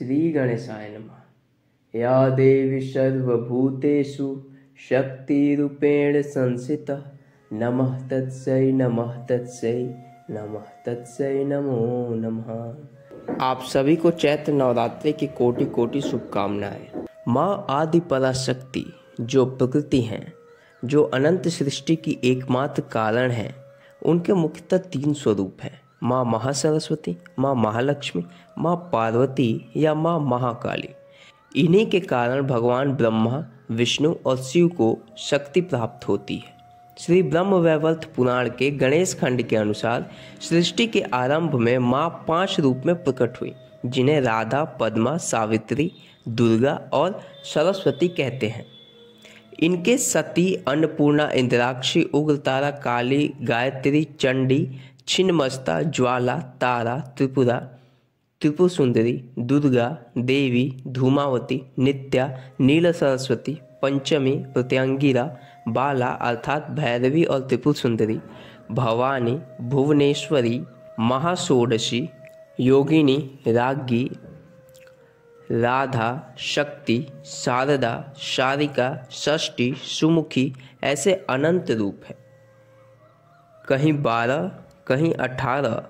श्री गणेशाय नमः। या देवी सर्वभूतेषु शक्तिरूपेण संस्थिता। नमः तत्सै नमः तत्सै नमः तत्सै नमो नमः। आप सभी को चैत्र नवरात्रि की कोटि कोटि शुभकामनाएं। माँ आदि पराशक्ति जो प्रकृति हैं, जो अनंत सृष्टि की एकमात्र कारण है, उनके मुख्यतः 3 स्वरूप हैं। माँ महासरस्वती, माँ महालक्ष्मी, माँ पार्वती या माँ महाकाली। इन्हीं के कारण भगवान ब्रह्मा, विष्णु और शिव को शक्ति प्राप्त होती है। श्री ब्रह्म वैवर्त पुराण के गणेश खंड के अनुसार सृष्टि के आरंभ में माँ 5 रूप में प्रकट हुई, जिन्हें राधा, पद्मा, सावित्री, दुर्गा और सरस्वती कहते हैं। इनके सती, अन्नपूर्णा, इंद्राक्षी, उग्रतारा, काली, गायत्री, चंडी, छिन्नमस्ता, ज्वाला, तारा, त्रिपुरा, त्रिपुर सुंदरी, दुर्गा देवी, धूमावती, नित्या, नील सरस्वती, पंचमी, प्रत्यंगिरा, बाला अर्थात भैरवी और त्रिपुर सुंदरी, भवानी, भुवनेश्वरी, महाषोडशी, योगिनी, राज्ञी, राधा, शक्ति, शारदा, शारिका, षष्ठी, सुमुखी, ऐसे अनंत रूप है। कहीं 12, कहीं 18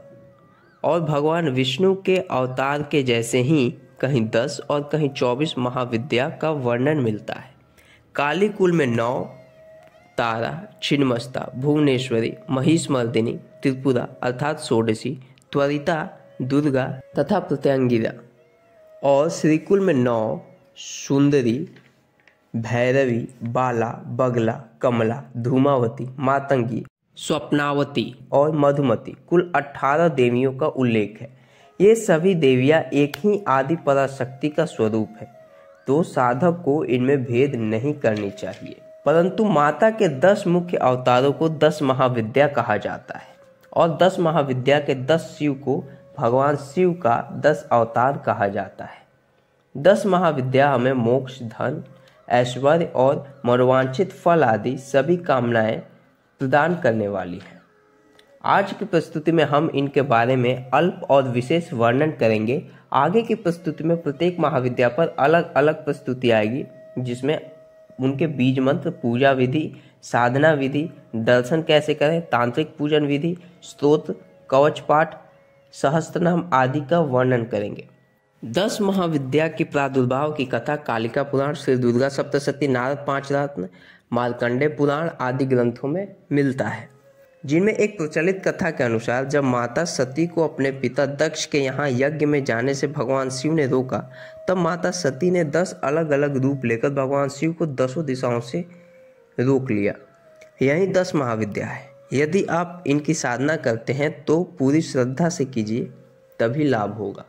और भगवान विष्णु के अवतार के जैसे ही कहीं 10 और कहीं 24 महाविद्या का वर्णन मिलता है। काली कुल में 9, तारा, छिन्नमस्ता, भुवनेश्वरी, महिषमर्दिनी, त्रिपुरा अर्थात षोडशी, त्वरिता, दुर्गा तथा प्रत्यंगिरा। और श्रीकुल में 9, सुंदरी, भैरवी, बाला, बगला, कमला, धूमावती, मातंगी, स्वप्नावती और मधुमती, कुल 18 देवियों का उल्लेख है। ये सभी देवियां एक ही आदि पराशक्ति का स्वरूप है, तो साधक को इनमें भेद नहीं करनी चाहिए। परंतु माता के 10 मुख्य अवतारों को 10 महाविद्या कहा जाता है और 10 महाविद्या के 10 शिव को भगवान शिव का 10 अवतार कहा जाता है। 10 महाविद्या हमें मोक्ष, धन, ऐश्वर्य और मनोवांछित फल आदि सभी कामनाएं प्रदान करने वाली है। आज की प्रस्तुति में हम इनके बारे में अल्प और विशेष वर्णन करेंगे। आगे की प्रस्तुति में प्रत्येक महाविद्या पर अलग अलग प्रस्तुति आएगी, जिसमें उनके बीज मंत्र, पूजा विधि, साधना विधि, दर्शन कैसे करें, तांत्रिक पूजन विधि, स्तोत्र, कवच पाठ, सहस्त्रनाम आदि का वर्णन करेंगे। 10 महाविद्या के प्रादुर्भाव की कथा कालिका पुराण, श्री दुर्गा सप्तशती, नारद 5 रत्न, मार्कंडेय पुराण आदि ग्रंथों में मिलता है, जिनमें एक प्रचलित कथा के अनुसार जब माता सती को अपने पिता दक्ष के यहाँ यज्ञ में जाने से भगवान शिव ने रोका, तब माता सती ने 10 अलग अलग रूप लेकर भगवान शिव को 10 दिशाओं से रोक लिया। यही 10 महाविद्या है। यदि आप इनकी साधना करते हैं तो पूरी श्रद्धा से कीजिए, तभी लाभ होगा।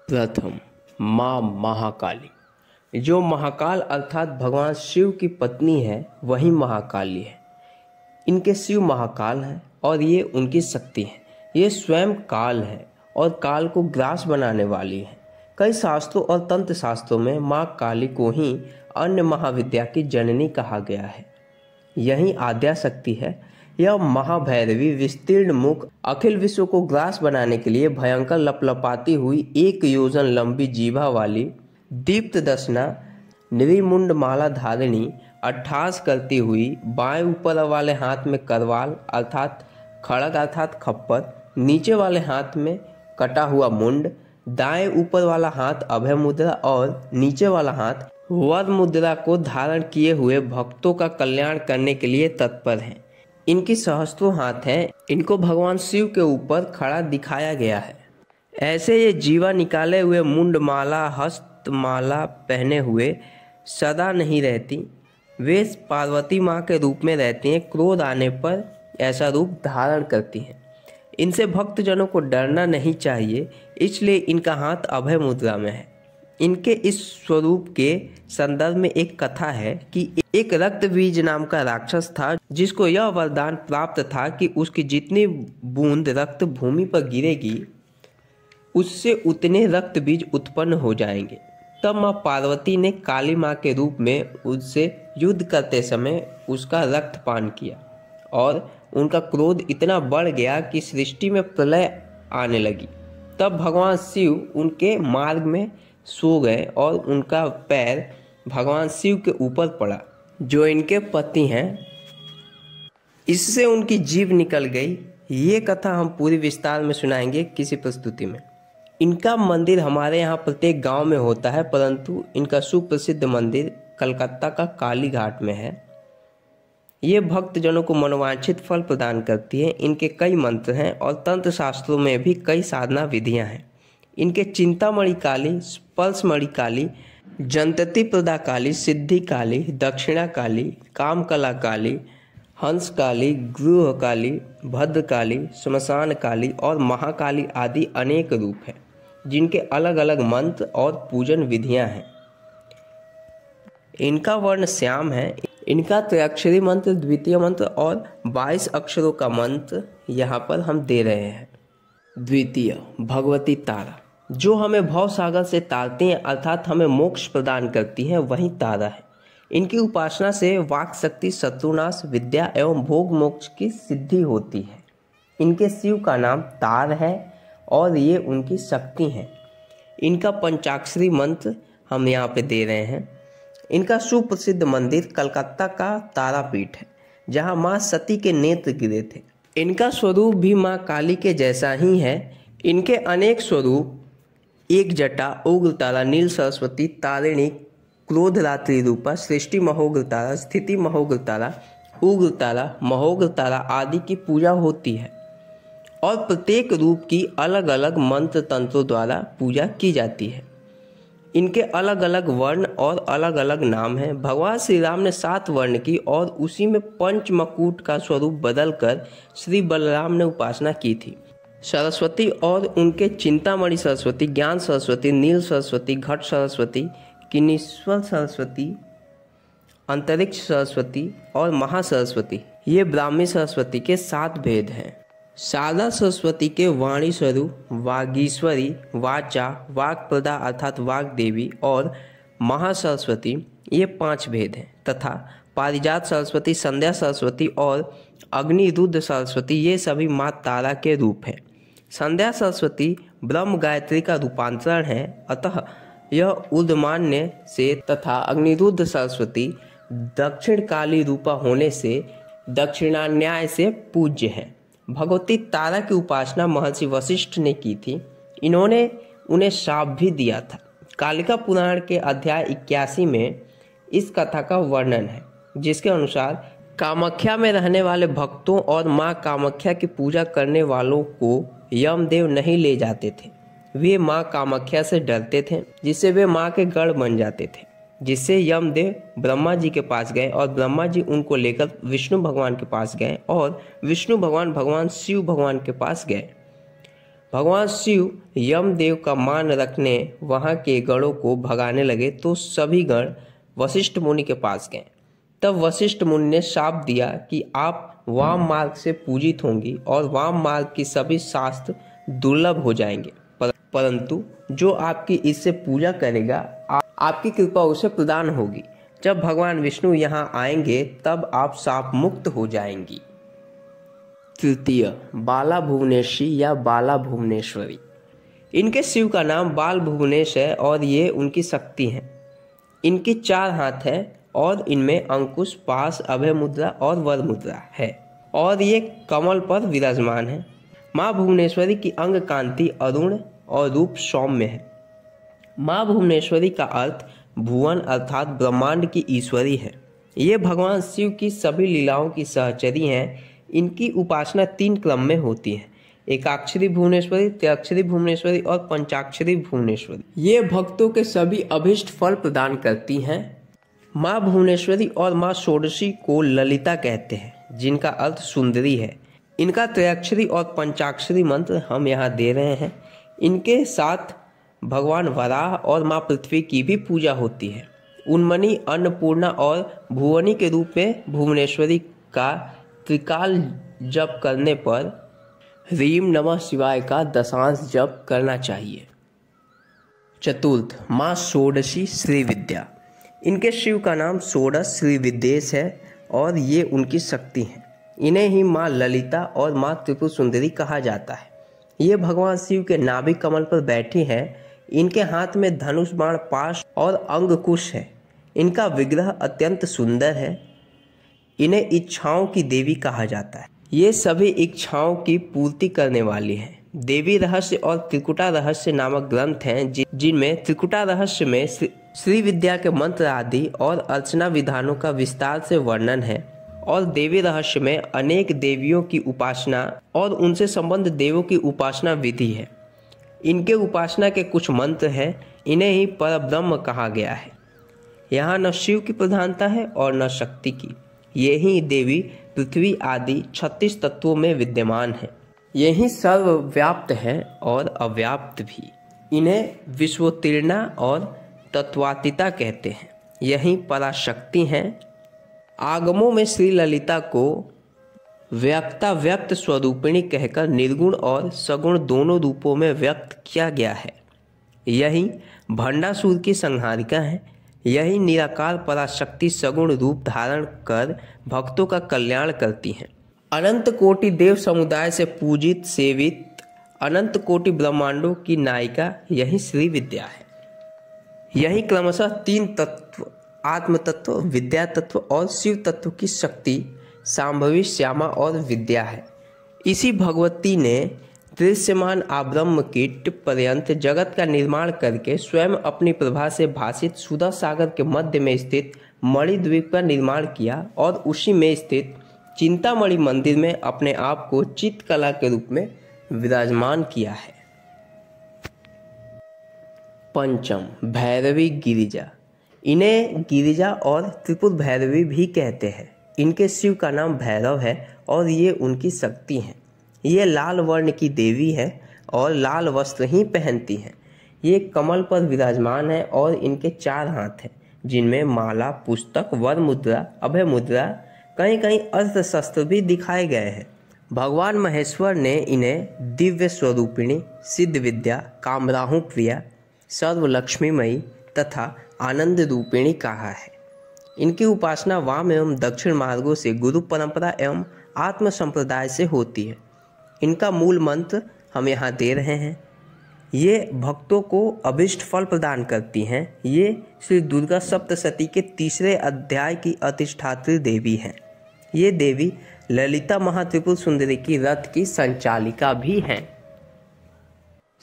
प्रथम, माँ महाकाली। जो महाकाल अर्थात भगवान शिव की पत्नी है, वही महाकाली है। इनके शिव महाकाल है और ये उनकी शक्ति है। ये स्वयं काल है और काल को ग्रास बनाने वाली है। कई शास्त्रों और तंत्र शास्त्रों में माँ काली को ही अन्य महाविद्या की जननी कहा गया है। यही आद्या शक्ति है। यह महाभैरवी विस्तीर्ण मुख अखिल विश्व को ग्रास बनाने के लिए भयंकर लपलपाती हुई 1 योजन लंबी जीभा वाली, दीप्त दशना, निर्मुंड माला धारिणी, अट्ठास करती हुई, बाएं ऊपर वाले हाथ में करवाल अर्थात खड़ग अर्थात खप्पर, नीचे वाले हाथ में कटा हुआ मुंड, दाएं ऊपर वाला हाथ अभय मुद्रा और नीचे वाला हाथ वर मुद्रा को धारण किए हुए भक्तों का कल्याण करने के लिए तत्पर हैं। इनकी सहस्त्रों हाथ हैं। इनको भगवान शिव के ऊपर खड़ा दिखाया गया है। ऐसे ये जीवा निकाले हुए मुंड माला, हस्त माला पहने हुए सदा नहीं रहती। वे पार्वती माँ के रूप में रहती हैं। क्रोध आने पर ऐसा रूप धारण करती हैं। इनसे भक्तजनों को डरना नहीं चाहिए, इसलिए इनका हाथ अभय मुद्रा में है। इनके इस स्वरूप के संदर्भ में एक कथा है कि एक रक्त बीज नाम का राक्षस था, जिसको यह वरदान प्राप्त था कि उसकी जितनी बूंद रक्त भूमि पर गिरेगी, उससे उतने रक्त बीज उत्पन्न हो जाएंगे। तब माँ पार्वती ने काली माँ के रूप में उससे युद्ध करते समय उसका रक्तपान किया और उनका क्रोध इतना बढ़ गया कि सृष्टि में प्रलय आने लगी। तब भगवान शिव उनके मार्ग में सो गए और उनका पैर भगवान शिव के ऊपर पड़ा, जो इनके पति हैं। इससे उनकी जीभ निकल गई। ये कथा हम पूरी विस्तार में सुनाएंगे किसी प्रस्तुति में। इनका मंदिर हमारे यहाँ प्रत्येक गांव में होता है, परंतु इनका सुप्रसिद्ध मंदिर कलकत्ता का काली घाट में है। ये भक्तजनों को मनोवांछित फल प्रदान करती है। इनके कई मंत्र हैं और तंत्र शास्त्रों में भी कई साधना विधियां हैं। इनके चिंतामणि काली, स्पर्शमणि काली, जंतति प्रदा काली, सिद्धि काली, दक्षिणा काली, कामकला काली, हंस काली, गृह काली, भद्र काली, श्मशान काली और महाकाली आदि अनेक रूप हैं, जिनके अलग अलग मंत्र और पूजन विधियां हैं। इनका वर्ण श्याम है। इनका त्रयाक्षरी मंत्र, द्वितीय मंत्र और 22 अक्षरों का मंत्र यहाँ पर हम दे रहे हैं। द्वितीय, भगवती तारा, जो हमें भव सागर से तारती हैं, अर्थात हमें मोक्ष प्रदान करती हैं, वही तारा है। इनकी उपासना से वाक शक्ति, शत्रुनाश, विद्या एवं भोग मोक्ष की सिद्धि होती है। इनके शिव का नाम तार है और ये उनकी शक्ति हैं। इनका पंचाक्षरी मंत्र हम यहाँ पे दे रहे हैं। इनका सुप्रसिद्ध मंदिर कलकत्ता का तारापीठ है, जहाँ माँ सती के नेत्र गिरे थे। इनका स्वरूप भी माँ काली के जैसा ही है। इनके अनेक स्वरूप, एक जटा, उग्रतारा, नील सरस्वती, तारिणी, क्रोधरात्रि रूपा, सृष्टि महोग्रतारा, स्थिति महोग्रतारा, उग्रतारा, महोग्रतारा आदि की पूजा होती है और प्रत्येक रूप की अलग अलग मंत्र तंत्रों द्वारा पूजा की जाती है। इनके अलग अलग वर्ण और अलग अलग नाम हैं। भगवान श्री राम ने 7 वर्ण की और उसी में पंचमकूट का स्वरूप बदलकर श्री बलराम ने उपासना की थी। सरस्वती और उनके चिंतामणि सरस्वती, ज्ञान सरस्वती, नील सरस्वती, घट सरस्वती, किनीश्वर सरस्वती, अंतरिक्ष सरस्वती और महासरस्वती, ये ब्राह्मी सरस्वती के 7 भेद हैं। शारदा सरस्वती के वाणी स्वरूप, वागीश्वरी, वाचा, वाक्प्रदा अर्थात वाग देवी और महासरस्वती, ये 5 भेद हैं। तथा पारिजात सरस्वती, संध्या सरस्वती और अग्निरुद्र सरस्वती, ये सभी माँ तारा के रूप हैं। संध्या सरस्वती ब्रह्म गायत्री का रूपांतरण है, अतः यह उद्मान्य से, तथा अग्निरुद्र सरस्वती दक्षिण काली रूपा होने से दक्षिणान्याय से पूज्य है। भगवती तारा की उपासना महर्षि वशिष्ठ ने की थी। इन्होंने उन्हें शाप भी दिया था। कालिका पुराण के अध्याय 81 में इस कथा का वर्णन है, जिसके अनुसार कामाख्या में रहने वाले भक्तों और माँ कामाख्या की पूजा करने वालों को यमदेव नहीं ले जाते थे। वे माँ कामाख्या से डरते थे, जिससे वे माँ के गढ़ बन जाते थे। जिससे यमदेव ब्रह्मा जी के पास गए और ब्रह्मा जी उनको लेकर विष्णु भगवान के पास गए और विष्णु भगवान भगवान शिव भगवान के पास गए। भगवान शिव यमदेव का मान रखने वहाँ के गढ़ों को भगाने लगे, तो सभी गण वशिष्ठ मुनि के पास गए। तब वशिष्ठ मुनि ने शाप दिया कि आप वाम मार्ग से पूजित होंगी और वाम मार्ग की सभी शास्त्र दुर्लभ हो जाएंगे, परंतु जो आपकी इससे पूजा करेगा आपकी कृपा उसे प्रदान होगी। जब भगवान विष्णु यहाँ आएंगे तब आप शाप मुक्त हो जाएंगी। तृतीय, बाला भुवनेशी या बाला भुवनेश्वरी। इनके शिव का नाम बाल भुवनेश है और ये उनकी शक्ति हैं। इनकी 4 हाथ है और इनमें अंकुश, पास, अभय मुद्रा और वर मुद्रा है और ये कमल पर विराजमान है। माँ भुवनेश्वरी की अंग कांति अरुण और रूप सौम्य है। माँ भुवनेश्वरी का अर्थ भुवन अर्थात ब्रह्मांड की ईश्वरी है। ये भगवान शिव की सभी लीलाओं की सहचरी हैं। इनकी उपासना 3 क्रम में होती है, एकाक्षरी भुवनेश्वरी, त्रयाक्षरी भुवनेश्वरी और पंचाक्षरी भुवनेश्वरी। ये भक्तों के सभी अभिष्ट फल प्रदान करती हैं। माँ भुवनेश्वरी और माँ षोडशी को ललिता कहते हैं, जिनका अर्थ सुंदरी है। इनका त्रयाक्षरी और पंचाक्षरी मंत्र हम यहाँ दे रहे हैं। इनके साथ भगवान वराह और माँ पृथ्वी की भी पूजा होती है। उन्मनी, अन्नपूर्णा और भुवनी के रूप में भुवनेश्वरी का त्रिकाल जप करने पर ह्रीम नमः शिवाय का 10 जप करना चाहिए। चतुर्थ, माँ षोडशी श्री विद्या। इनके शिव का नाम षोडश श्री विद्येश है और ये उनकी शक्ति हैं। इन्हें ही माँ ललिता और माँ त्रिपुर सुंदरी कहा जाता है। ये भगवान शिव के नाभि कमल पर बैठी हैं। इनके हाथ में धनुष बाण पाश और अंगकुश है। इनका विग्रह अत्यंत सुंदर है। इन्हें इच्छाओं की देवी कहा जाता है। ये सभी इच्छाओं की पूर्ति करने वाली हैं। देवी रहस्य और त्रिकुटा रहस्य नामक ग्रंथ हैं जिनमें त्रिकुटा रहस्य में श्री विद्या के मंत्र आदि और अर्चना विधानों का विस्तार से वर्णन है और देवी रहस्य में अनेक देवियों की उपासना और उनसे संबंध देवों की उपासना विधि है। इनके उपासना के कुछ मंत्र हैं। इन्हें ही परब्रह्म कहा गया है। यहाँ न शिव की प्रधानता है और न शक्ति की। ये ही देवी पृथ्वी आदि 36 तत्वों में विद्यमान है। यही सर्वव्याप्त है और अव्याप्त भी। इन्हें विश्वोत्तीर्णा और तत्वातीता कहते हैं। यही पराशक्ति हैं। आगमों में श्री ललिता को व्यक्त स्वरूपिणी कहकर निर्गुण और सगुण दोनों रूपों में व्यक्त किया गया है। यही भंडासुर की संहारिका है। यही निराकार पराशक्ति सगुण रूप धारण कर भक्तों का कल्याण करती हैं। अनंत कोटि देव समुदाय से पूजित सेवित अनंत कोटि ब्रह्मांडों की नायिका यही श्री विद्या है। यही क्रमशः 3 तत्व आत्म तत्व, विद्या तत्व और शिव तत्व की शक्ति सांभवी, श्यामा और विद्या है। इसी भगवती ने दृश्यमान आब्रह्म कीट पर्यंत जगत का निर्माण करके स्वयं अपनी प्रभा से भासित सुधा सागर के मध्य में स्थित मणिद्वीप का निर्माण किया और उसी में स्थित चिंतामणि मंदिर में अपने आप को चित्रकला के रूप में विराजमान किया है। पंचम, भैरवी गिरिजा। इन्हें गिरिजा और त्रिपुर भैरवी भी कहते हैं। इनके शिव का नाम भैरव है और ये उनकी शक्ति हैं। ये लाल वर्ण की देवी है और लाल वस्त्र ही पहनती हैं। ये कमल पर विराजमान है और इनके 4 हाथ हैं जिनमें माला, पुस्तक, वर मुद्रा, अभय मुद्रा, कहीं कहीं अस्त्र शस्त्र भी दिखाए गए हैं। भगवान महेश्वर ने इन्हें दिव्य स्वरूपिणी, सिद्ध विद्या, कामराहु प्रिया, सर्वलक्ष्मीमयी तथा आनंद रूपिणी कहा है। इनकी उपासना वाम एवं दक्षिण मार्गों से गुरु परंपरा एवं आत्म संप्रदाय से होती है। इनका मूल मंत्र हम यहाँ दे रहे हैं। ये भक्तों को अभिष्ट फल प्रदान करती हैं। ये श्री दुर्गा सप्तशती के 3 अध्याय की अधिष्ठात्री देवी हैं। ये देवी ललिता महात्रिपुर सुंदरी की रथ की संचालिका भी हैं।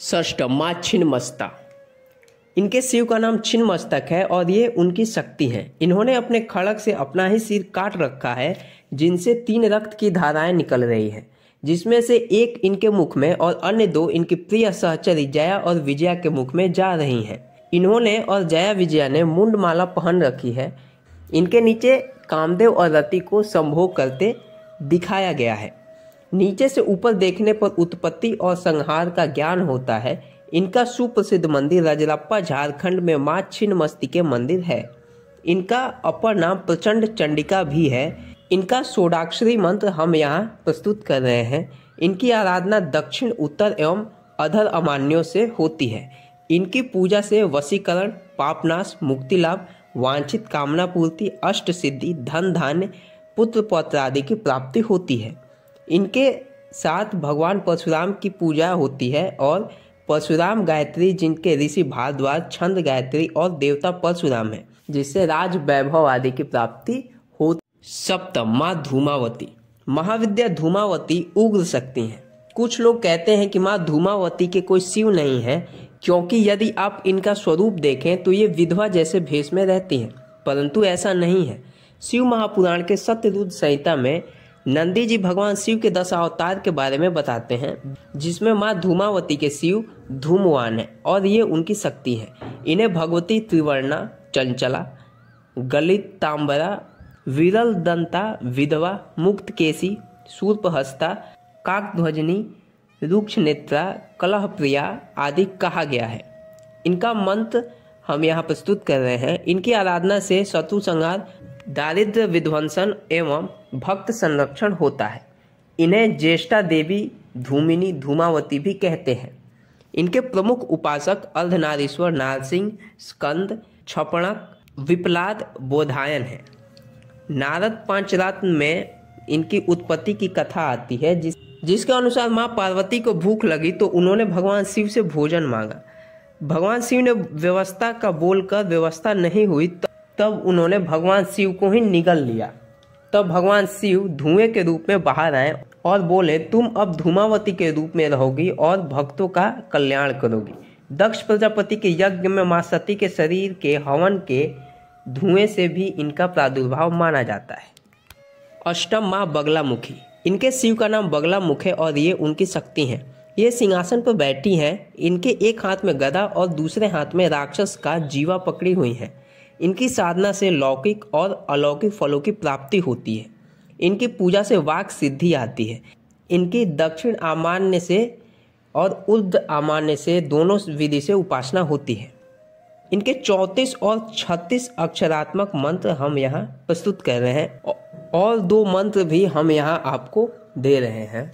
षष्ठ, माँ छिन्नमस्ता। इनके शिव का नाम छिन्नमस्तक है और ये उनकी शक्ति है। इन्होंने अपने खड़ग से अपना ही सिर काट रखा है जिनसे 3 रक्त की धाराएं निकल रही हैं, जिसमें से एक इनके मुख में और अन्य 2 इनकी प्रिय सहचरी जया और विजया के मुख में जा रही हैं। इन्होंने और जया विजया ने मुंडमाला पहन रखी है। इनके नीचे कामदेव और रति को संभोग करते दिखाया गया है। नीचे से ऊपर देखने पर उत्पत्ति और संहार का ज्ञान होता है। इनका सुप्रसिद्ध मंदिर रजरप्पा झारखंड में माँ छिन्नमस्तिके मंदिर है। इनका अपर नाम प्रचंड चंडिका भी है। इनका षोडाक्षरी मंत्र हम यहाँ प्रस्तुत कर रहे हैं। इनकी आराधना दक्षिण, उत्तर एवं अधर अमान्यों से होती है। इनकी पूजा से वशीकरण, पापनाश, मुक्ति लाभ, वांछित कामना पूर्ति, अष्ट सिद्धि, धन धान्य, पुत्र पौत्र आदि की प्राप्ति होती है। इनके साथ भगवान परशुराम की पूजा होती है और परशुराम गायत्री जिनके ऋषि भारद्वाज, छंद गायत्री और देवता परशुराम है, जिससे राज वैभव आदि की प्राप्ति हो। सप्तम, माँ धूमावती। महाविद्या धूमावती उग्र शक्ति है। कुछ लोग कहते हैं कि माँ धूमावती के कोई शिव नहीं है, क्योंकि यदि आप इनका स्वरूप देखें तो ये विधवा जैसे भेष में रहती हैं, परंतु ऐसा नहीं है। शिव महापुराण के सत्यरुद्र संहिता में नंदी जी भगवान शिव के 10 अवतार के बारे में बताते हैं, जिसमें माँ धूमावती के शिव धूमवान है और ये उनकी शक्ति है। इन्हें भगवती त्रिवर्णा, चंचला, गलित तांबरा, विरल दंता, विधवा, मुक्त केसी, शूर्पहस्ता, काकध्वजनी, रुक्ष नेत्रा, कलह प्रिया आदि कहा गया है। इनका मंत्र हम यहाँ प्रस्तुत कर रहे हैं। इनकी आराधना से शत्रु संहार, दारिद्र्य विध्वंसन एवं भक्त संरक्षण होता है। इन्हें ज्येष्ठा देवी, धूमिनी, धूमावती भी कहते हैं। इनके प्रमुख उपासक अर्धनारीश्वर, नारसिंह, स्कंद, छपणक, विप्लाद, बोधायन है। नारद पंचरत्न में इनकी उत्पत्ति की कथा आती है, जिसके अनुसार माँ पार्वती को भूख लगी तो उन्होंने भगवान शिव से भोजन मांगा। भगवान शिव ने व्यवस्था का बोलकर व्यवस्था नहीं हुई, तब उन्होंने भगवान शिव को ही निगल लिया। तब भगवान शिव धुएं के रूप में बाहर आए और बोले, तुम अब धूमावती के रूप में रहोगी और भक्तों का कल्याण करोगी। दक्ष प्रजापति के यज्ञ में मां सती के शरीर के हवन के धुएं से भी इनका प्रादुर्भाव माना जाता है। अष्टम मां बगलामुखी। इनके शिव का नाम बगलामुख है और ये उनकी शक्ति हैं। ये सिंहासन पर बैठी हैं। इनके एक हाथ में गदा और दूसरे हाथ में राक्षस का जीवा पकड़ी हुई है। इनकी साधना से लौकिक और अलौकिक फलों की प्राप्ति होती है। इनकी पूजा से वाक सिद्धि आती है। इनकी दक्षिण आमान्य से और ऊर्ध्व आमान्य से दोनों विधि से उपासना होती है। इनके 34 और 36 अक्षरात्मक मंत्र हम यहाँ प्रस्तुत कर रहे हैं और 2 मंत्र भी हम यहाँ आपको दे रहे हैं।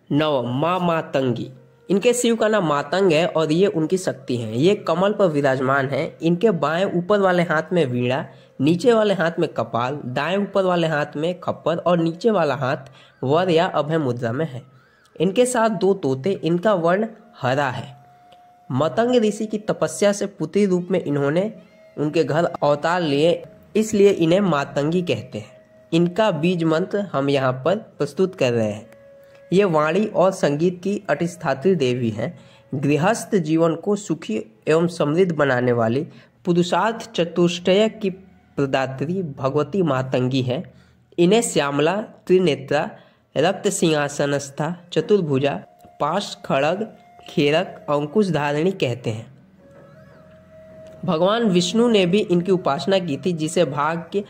नव माँ मातंगी। इनके शिव का नाम मातंग है और ये उनकी शक्ति हैं। ये कमल पर विराजमान हैं। इनके बाएं ऊपर वाले हाथ में वीणा, नीचे वाले हाथ में कपाल, दाएं ऊपर वाले हाथ में खप्पर और नीचे वाला हाथ वर या अभय मुद्रा में है। इनके साथ 2 तोते। इनका वर्ण हरा है। मतंग ऋषि की तपस्या से पुत्री रूप में इन्होंने उनके घर अवतार लिए, इसलिए इन्हें मातंगी कहते हैं। इनका बीज मंत्र हम यहाँ पर प्रस्तुत कर रहे हैं। ये वाणी और संगीत की अधिष्ठात्री देवी हैं। गृहस्थ जीवन को सुखी एवं समृद्ध बनाने वाली पुरुषार्थ चतुष्टय की प्रदात्री भगवती मातंगी है। इन्हें श्यामला, त्रिनेत्रा, रक्त सिंहासनस्था, चतुर्भुजा, पाश खड़ग, खेरक, अंकुश धारिणी कहते हैं। भगवान विष्णु ने भी इनकी उपासना की थी, जिसे भाग्य,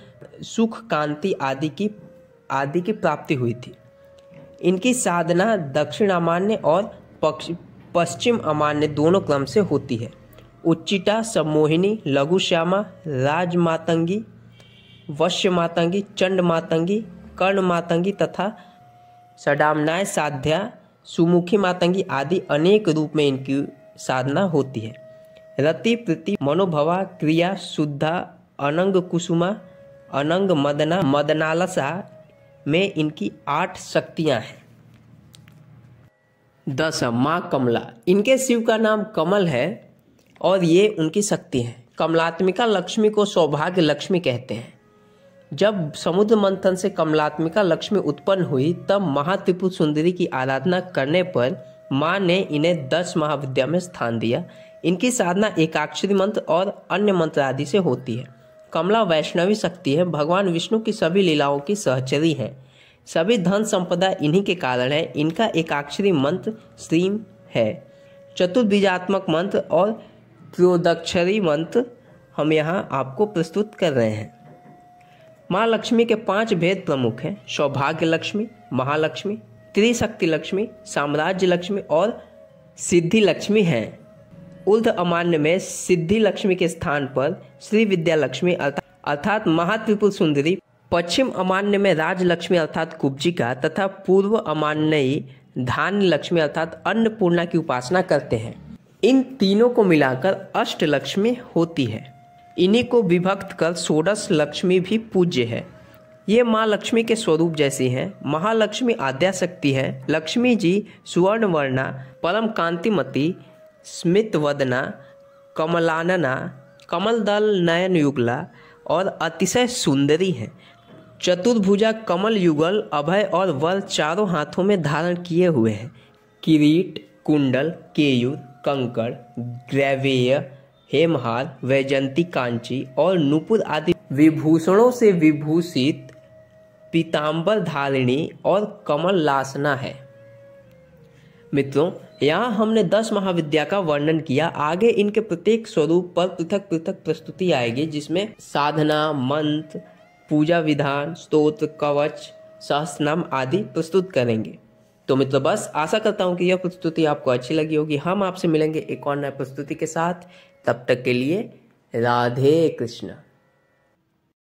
सुख, कांति आदि की प्राप्ति हुई थी। इनकी साधना दक्षिण अमान्य और पश्चिम अमान्य दोनों क्रम से होती है। उच्चिटा, सम्मोहिनी, लघु श्यामा, राज मातंगी, वश्य मातंगी, चंड मातंगी, कर्ण मातंगी तथा सडामनाय साध्या, सुमुखी मातंगी आदि अनेक रूप में इनकी साधना होती है। रति, प्रीति, मनोभवा, क्रिया, शुद्धा, अनंग कुसुमा, अनंग मदना, मदनालसा में इनकी 8 शक्तियां हैं। 10 माँ कमला। इनके शिव का नाम कमल है और ये उनकी शक्ति है। कमलात्मिका लक्ष्मी को सौभाग्य लक्ष्मी कहते हैं। जब समुद्र मंथन से कमलात्मिका लक्ष्मी उत्पन्न हुई, तब महात्रिपुर सुंदरी की आराधना करने पर माँ ने इन्हें 10 महाविद्या में स्थान दिया। इनकी साधना एकाक्षरी मंत्र और अन्य मंत्र आदि से होती है। कमला वैष्णवी शक्ति है। भगवान विष्णु की सभी लीलाओं की सहचरी है। सभी धन संपदा इन्हीं के कारण है। इनका एकाक्षरी मंत्र श्रीम है। चतुर्बीजात्मक मंत्र और त्रयोदक्षरी मंत्र हम यहाँ आपको प्रस्तुत कर रहे हैं। माँ लक्ष्मी के 5 भेद प्रमुख हैं। सौभाग्य लक्ष्मी, महालक्ष्मी, त्रिशक्ति लक्ष्मी, साम्राज्य लक्ष्मी और सिद्धि लक्ष्मी हैं। ऊर्ध्व अमान्य में सिद्धि लक्ष्मी के स्थान पर श्री विद्या लक्ष्मी अर्थात महात्रिपुर सुंदरी, पश्चिम अमान्य में राज लक्ष्मी अर्थात कुब्जिका तथा पूर्व अमान्य धान्य लक्ष्मी अर्थात अन्नपूर्णा की उपासना करते हैं। इन तीनों को मिलाकर अष्ट लक्ष्मी होती है। इन्हीं को विभक्त कर षोडश लक्ष्मी भी पूज्य है। ये माँ लक्ष्मी के स्वरूप जैसी हैं। महालक्ष्मी आद्या शक्ति है। लक्ष्मी जी सुवर्ण वर्णा, परम कांतिमती, स्मित वदना, कमलानना, कमल दल नयन युगला और अतिशय सुंदरी है। चतुर्भुजा, कमल युगल, अभय और वर चारों हाथों में धारण किए हुए हैं। किरीट, कुंडल, केयूर, कंकड़, ग्रैवेय, हेमहार, वैजंती, कांची और नूपुर आदि विभूषणों से विभूषित पीतांबर धारिणी और कमल लासना है। मित्रों, यहाँ हमने 10 महाविद्या का वर्णन किया। आगे इनके प्रत्येक स्वरूप पर पृथक पृथक प्रस्तुति आएगी, जिसमें साधना, मंत्र, पूजा विधान, स्तोत्र, कवच, सहस्रनाम आदि प्रस्तुत करेंगे। तो मित्रों, बस आशा करता हूँ कि यह प्रस्तुति आपको अच्छी लगी होगी। हम आपसे मिलेंगे एक और नई प्रस्तुति के साथ। तब तक के लिए राधे कृष्ण।